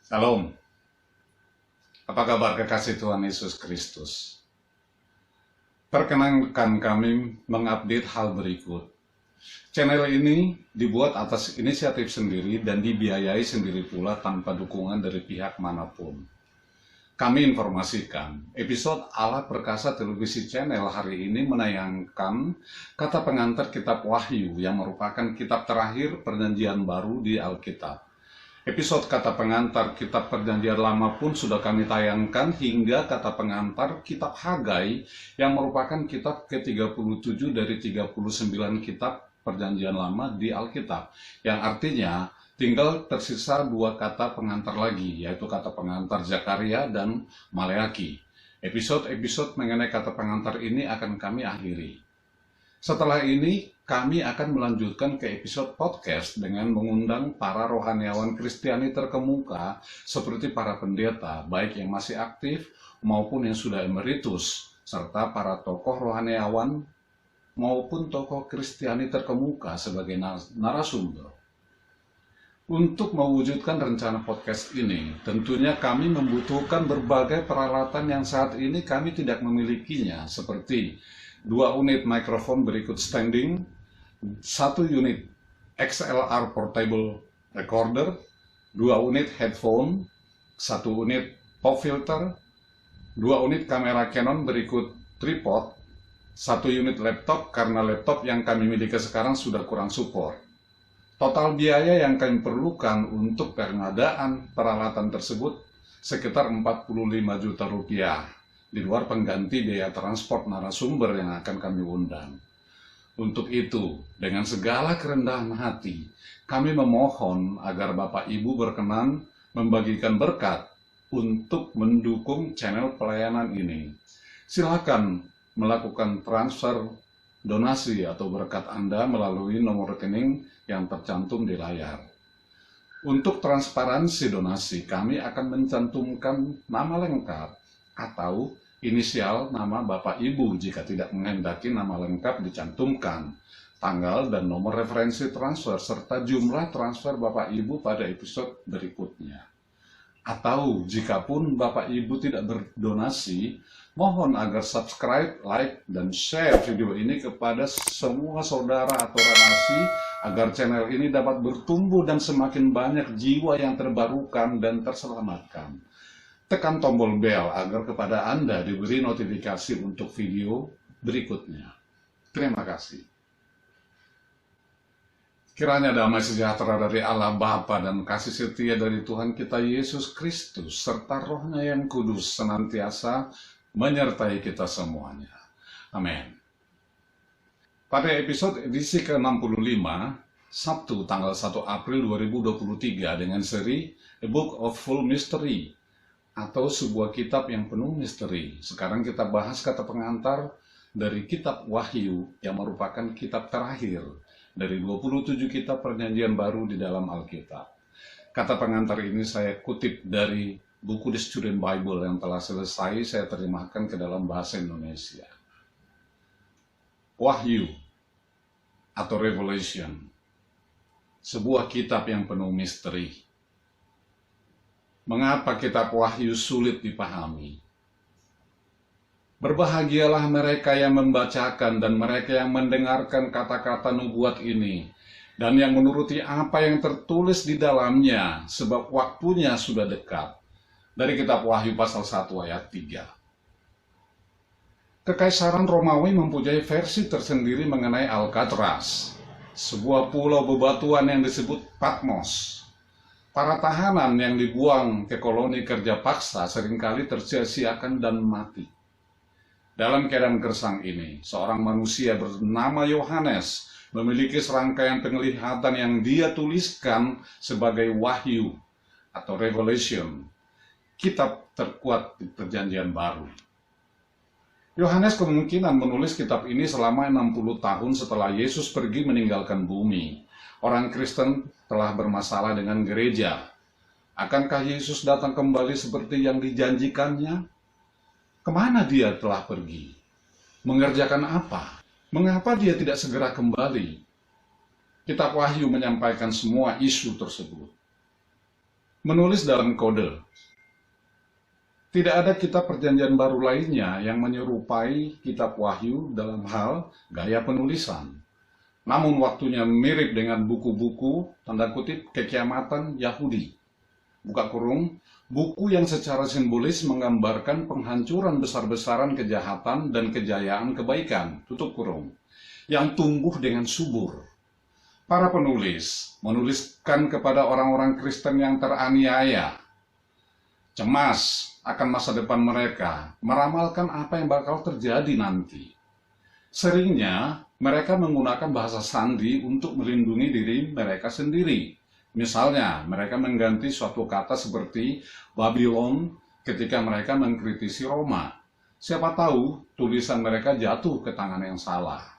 Shalom, apa kabar kekasih Tuhan Yesus Kristus? Perkenankan kami mengupdate hal berikut. Channel ini dibuat atas inisiatif sendiri dan dibiayai sendiri pula tanpa dukungan dari pihak manapun. Kami informasikan, episode Allah Perkasa Televisi Channel hari ini menayangkan kata pengantar kitab Wahyu yang merupakan kitab terakhir perjanjian baru di Alkitab. Episode kata pengantar kitab perjanjian lama pun sudah kami tayangkan hingga kata pengantar kitab Hagai yang merupakan kitab ke-37 dari 39 kitab perjanjian lama di Alkitab. Yang artinya tinggal tersisa 2 kata pengantar lagi, yaitu kata pengantar Zakaria dan Maleaki. Episode-episode mengenai kata pengantar ini akan kami akhiri. Setelah ini, kami akan melanjutkan ke episode podcast dengan mengundang para rohaniawan Kristiani terkemuka seperti para pendeta, baik yang masih aktif maupun yang sudah emeritus, serta para tokoh rohaniawan maupun tokoh Kristiani terkemuka sebagai narasumber. Untuk mewujudkan rencana podcast ini, tentunya kami membutuhkan berbagai peralatan yang saat ini kami tidak memilikinya, seperti 2 unit mikrofon berikut standing, 1 unit XLR portable recorder, 2 unit headphone, 1 unit pop filter, 2 unit kamera Canon berikut tripod, 1 unit laptop karena laptop yang kami miliki sekarang sudah kurang support. Total biaya yang kami perlukan untuk pengadaan peralatan tersebut sekitar 45 juta rupiah, di luar pengganti biaya transport narasumber yang akan kami undang. Untuk itu, dengan segala kerendahan hati, kami memohon agar Bapak Ibu berkenan membagikan berkat untuk mendukung channel pelayanan ini. Silakan melakukan transfer donasi atau berkat Anda melalui nomor rekening yang tercantum di layar. Untuk transparansi donasi, kami akan mencantumkan nama lengkap atau inisial nama Bapak Ibu jika tidak menghendaki nama lengkap dicantumkan, tanggal dan nomor referensi transfer, serta jumlah transfer Bapak Ibu pada episode berikutnya. Atau jikapun Bapak Ibu tidak berdonasi, mohon agar subscribe, like, dan share video ini kepada semua saudara atau relasi agar channel ini dapat bertumbuh dan semakin banyak jiwa yang terbarukan dan terselamatkan. Tekan tombol bel agar kepada Anda diberi notifikasi untuk video berikutnya. Terima kasih. Kiranya damai sejahtera dari Allah Bapa dan kasih setia dari Tuhan kita Yesus Kristus serta Roh-Nya yang kudus senantiasa menyertai kita semuanya. Amin. Pada episode edisi ke-65, Sabtu tanggal 1 April 2023 dengan seri A Book of Full Mystery, atau sebuah kitab yang penuh misteri. Sekarang kita bahas kata pengantar dari kitab Wahyu yang merupakan kitab terakhir dari 27 kitab perjanjian baru di dalam Alkitab. Kata pengantar ini saya kutip dari buku The Student Bible yang telah selesai saya terjemahkan ke dalam bahasa Indonesia. Wahyu atau Revelation, sebuah kitab yang penuh misteri. Mengapa kitab Wahyu sulit dipahami? Berbahagialah mereka yang membacakan dan mereka yang mendengarkan kata-kata nubuat ini, dan yang menuruti apa yang tertulis di dalamnya, sebab waktunya sudah dekat. Dari kitab Wahyu pasal 1 ayat 3. Kekaisaran Romawi mempunyai versi tersendiri mengenai Alcatraz, sebuah pulau bebatuan yang disebut Patmos. Para tahanan yang dibuang ke koloni kerja paksa seringkali tersia-siakan dan mati. Dalam keadaan gersang ini, seorang manusia bernama Yohanes memiliki serangkaian penglihatan yang dia tuliskan sebagai Wahyu atau Revelation, kitab terkuat di Perjanjian Baru. Yohanes kemungkinan menulis kitab ini selama 60 tahun setelah Yesus pergi meninggalkan bumi. Orang Kristen telah bermasalah dengan gereja. Akankah Yesus datang kembali seperti yang dijanjikannya? Kemana dia telah pergi? Mengerjakan apa? Mengapa dia tidak segera kembali? Kitab Wahyu menyampaikan semua isu tersebut. menulis dalam kode. Tidak ada kitab perjanjian baru lainnya yang menyerupai kitab Wahyu dalam hal gaya penulisan. Namun waktunya mirip dengan buku-buku, tanda kutip, kekiamatan Yahudi. Buka kurung, buku yang secara simbolis menggambarkan penghancuran besar-besaran kejahatan dan kejayaan kebaikan, tutup kurung, yang tumbuh dengan subur. Para penulis menuliskan kepada orang-orang Kristen yang teraniaya, cemas akan masa depan mereka, meramalkan apa yang bakal terjadi nanti. Seringnya, mereka menggunakan bahasa sandi untuk melindungi diri mereka sendiri. Misalnya, mereka mengganti suatu kata seperti Babylon ketika mereka mengkritisi Roma. Siapa tahu tulisan mereka jatuh ke tangan yang salah.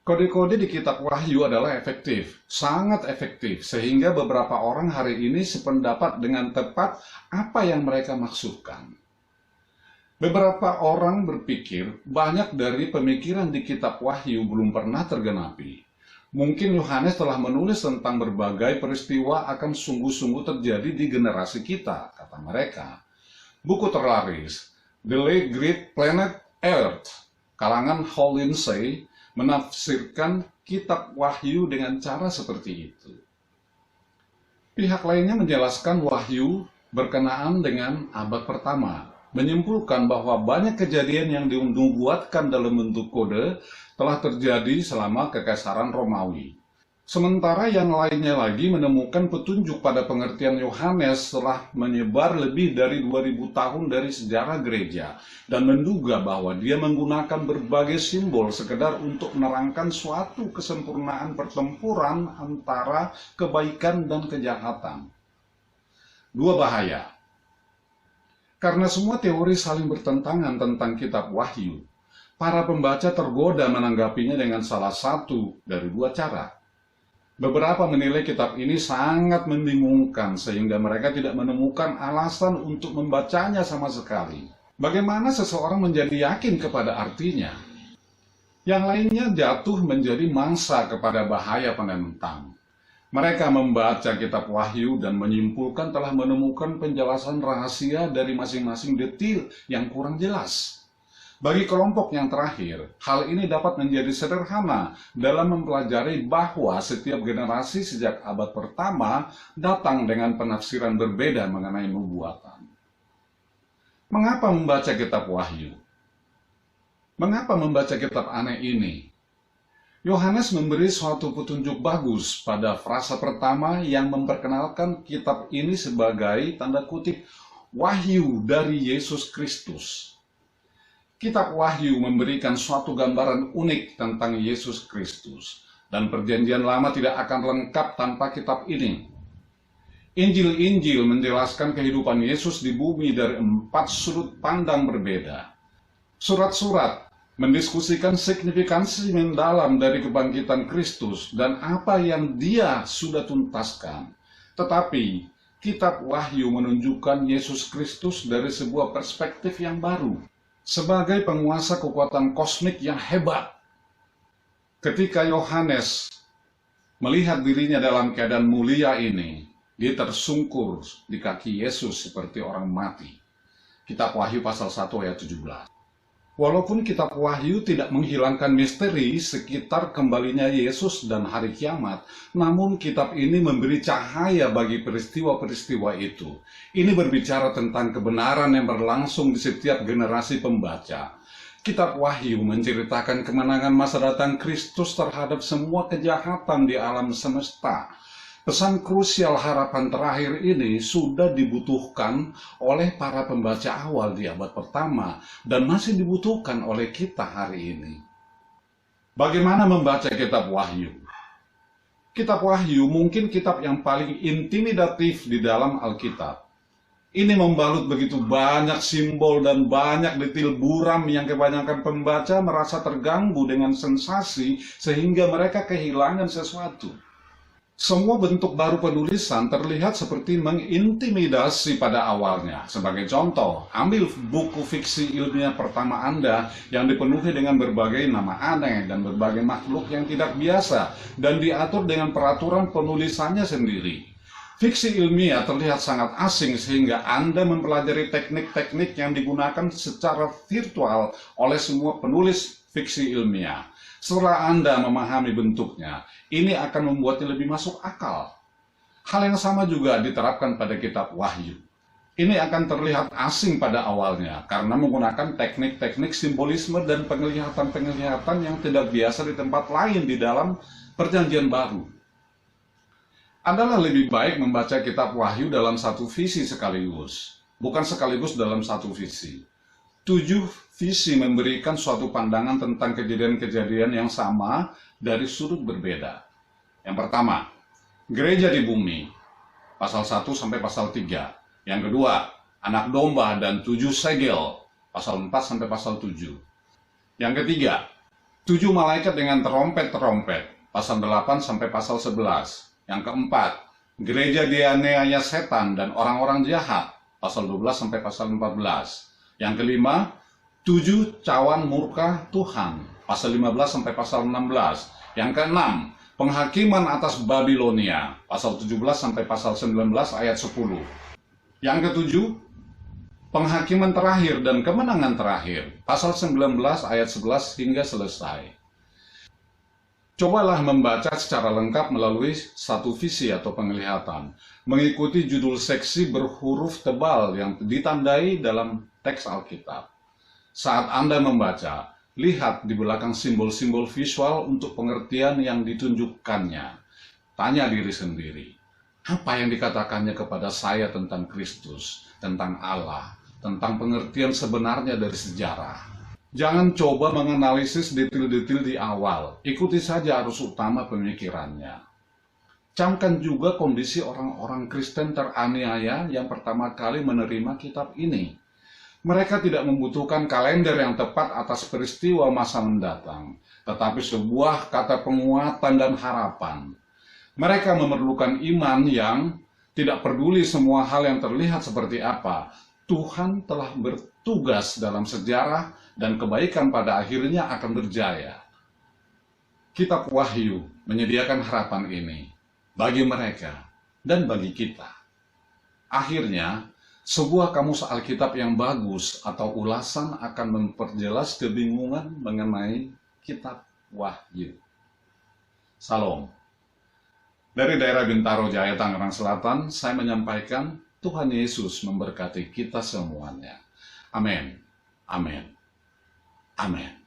Kode-kode di kitab Wahyu adalah efektif, sangat efektif, sehingga beberapa orang hari ini sependapat dengan tepat apa yang mereka maksudkan. Beberapa orang berpikir banyak dari pemikiran di kitab Wahyu belum pernah tergenapi. Mungkin Yohanes telah menulis tentang berbagai peristiwa akan sungguh-sungguh terjadi di generasi kita, kata mereka. Buku terlaris, The Late Great Planet Earth, kalangan Hal Lindsey, menafsirkan kitab Wahyu dengan cara seperti itu. Pihak lainnya menjelaskan Wahyu berkenaan dengan abad pertama, menyimpulkan bahwa banyak kejadian yang dinubuatkan dalam bentuk kode telah terjadi selama Kekaisaran Romawi. Sementara yang lainnya lagi menemukan petunjuk pada pengertian Yohanes setelah menyebar lebih dari 2000 tahun dari sejarah gereja dan menduga bahwa dia menggunakan berbagai simbol sekedar untuk menerangkan suatu kesempurnaan pertempuran antara kebaikan dan kejahatan. Dua bahaya. Karena semua teori saling bertentangan tentang kitab Wahyu, para pembaca tergoda menanggapinya dengan salah satu dari dua cara. Beberapa menilai kitab ini sangat membingungkan sehingga mereka tidak menemukan alasan untuk membacanya sama sekali. Bagaimana seseorang menjadi yakin kepada artinya? Yang lainnya jatuh menjadi mangsa kepada bahaya penentang. Mereka membaca kitab Wahyu dan menyimpulkan telah menemukan penjelasan rahasia dari masing-masing detil yang kurang jelas. Bagi kelompok yang terakhir, hal ini dapat menjadi sederhana dalam mempelajari bahwa setiap generasi sejak abad pertama datang dengan penafsiran berbeda mengenai nubuatan. Mengapa membaca kitab Wahyu? Mengapa membaca kitab aneh ini? Yohanes memberi suatu petunjuk bagus pada frasa pertama yang memperkenalkan kitab ini sebagai tanda kutip wahyu dari Yesus Kristus. Kitab Wahyu memberikan suatu gambaran unik tentang Yesus Kristus, dan perjanjian lama tidak akan lengkap tanpa kitab ini. Injil-Injil menjelaskan kehidupan Yesus di bumi dari 4 sudut pandang berbeda. Surat-surat mendiskusikan signifikansi mendalam dari kebangkitan Kristus dan apa yang Dia sudah tuntaskan. Tetapi, kitab Wahyu menunjukkan Yesus Kristus dari sebuah perspektif yang baru, sebagai penguasa kekuatan kosmik yang hebat. Ketika Yohanes melihat dirinya dalam keadaan mulia ini, dia tersungkur di kaki Yesus seperti orang mati. Kitab Wahyu pasal 1 ayat 17. Walaupun kitab Wahyu tidak menghilangkan misteri sekitar kembalinya Yesus dan hari kiamat, namun kitab ini memberi cahaya bagi peristiwa-peristiwa itu. Ini berbicara tentang kebenaran yang berlangsung di setiap generasi pembaca. Kitab Wahyu menceritakan kemenangan masa datang Kristus terhadap semua kejahatan di alam semesta. Pesan krusial harapan terakhir ini sudah dibutuhkan oleh para pembaca awal di abad pertama dan masih dibutuhkan oleh kita hari ini. Bagaimana membaca kitab Wahyu? Kitab Wahyu mungkin kitab yang paling intimidatif di dalam Alkitab. Ini membalut begitu banyak simbol dan banyak detil buram yang kebanyakan pembaca merasa terganggu dengan sensasi sehingga mereka kehilangan sesuatu. Semua bentuk baru penulisan terlihat seperti mengintimidasi pada awalnya. Sebagai contoh, ambil buku fiksi ilmiah pertama Anda yang dipenuhi dengan berbagai nama aneh dan berbagai makhluk yang tidak biasa dan diatur dengan peraturan penulisannya sendiri. Fiksi ilmiah terlihat sangat asing sehingga Anda mempelajari teknik-teknik yang digunakan secara virtual oleh semua penulis fiksi ilmiah. Setelah Anda memahami bentuknya, ini akan membuatnya lebih masuk akal. Hal yang sama juga diterapkan pada kitab Wahyu. Ini akan terlihat asing pada awalnya karena menggunakan teknik-teknik simbolisme dan penglihatan-penglihatan yang tidak biasa di tempat lain di dalam Perjanjian Baru. Adalah lebih baik membaca kitab Wahyu dalam satu visi sekaligus, bukan sekaligus dalam satu visi. 7 visi memberikan suatu pandangan tentang kejadian-kejadian yang sama dari sudut berbeda. Yang pertama, gereja di bumi, pasal 1 sampai pasal 3. Yang kedua, anak domba dan 7 segel, pasal 4 sampai pasal 7. Yang ketiga, 7 malaikat dengan terompet-terompet, pasal 8 sampai pasal 11. Yang keempat, gereja dianiaya setan dan orang-orang jahat, pasal 12 sampai pasal 14. Yang kelima, 7 cawan murka Tuhan, pasal 15 sampai pasal 16. Yang keenam, penghakiman atas Babilonia, pasal 17 sampai pasal 19 ayat 10. Yang ketujuh, penghakiman terakhir dan kemenangan terakhir, pasal 19 ayat 11 hingga selesai. Cobalah membaca secara lengkap melalui satu visi atau penglihatan, mengikuti judul seksi berhuruf tebal yang ditandai dalam teks Alkitab. Saat Anda membaca, lihat di belakang simbol-simbol visual untuk pengertian yang ditunjukkannya. Tanya diri sendiri, apa yang dikatakannya kepada saya tentang Kristus, tentang Allah, tentang pengertian sebenarnya dari sejarah. Jangan coba menganalisis detail-detail di awal, ikuti saja arus utama pemikirannya. Camkan juga kondisi orang-orang Kristen teraniaya yang pertama kali menerima kitab ini. Mereka tidak membutuhkan kalender yang tepat atas peristiwa masa mendatang, tetapi sebuah kata penguatan dan harapan. Mereka memerlukan iman yang tidak peduli semua hal yang terlihat seperti apa. Tuhan telah bertugas dalam sejarah dan kebaikan pada akhirnya akan berjaya. Kitab Wahyu menyediakan harapan ini bagi mereka dan bagi kita. Akhirnya, sebuah kamus Alkitab yang bagus atau ulasan akan memperjelas kebingungan mengenai kitab Wahyu. Salam. Dari daerah Bintaro Jaya, Tangerang Selatan, saya menyampaikan Tuhan Yesus memberkati kita semuanya. Amin. Amin. Amin.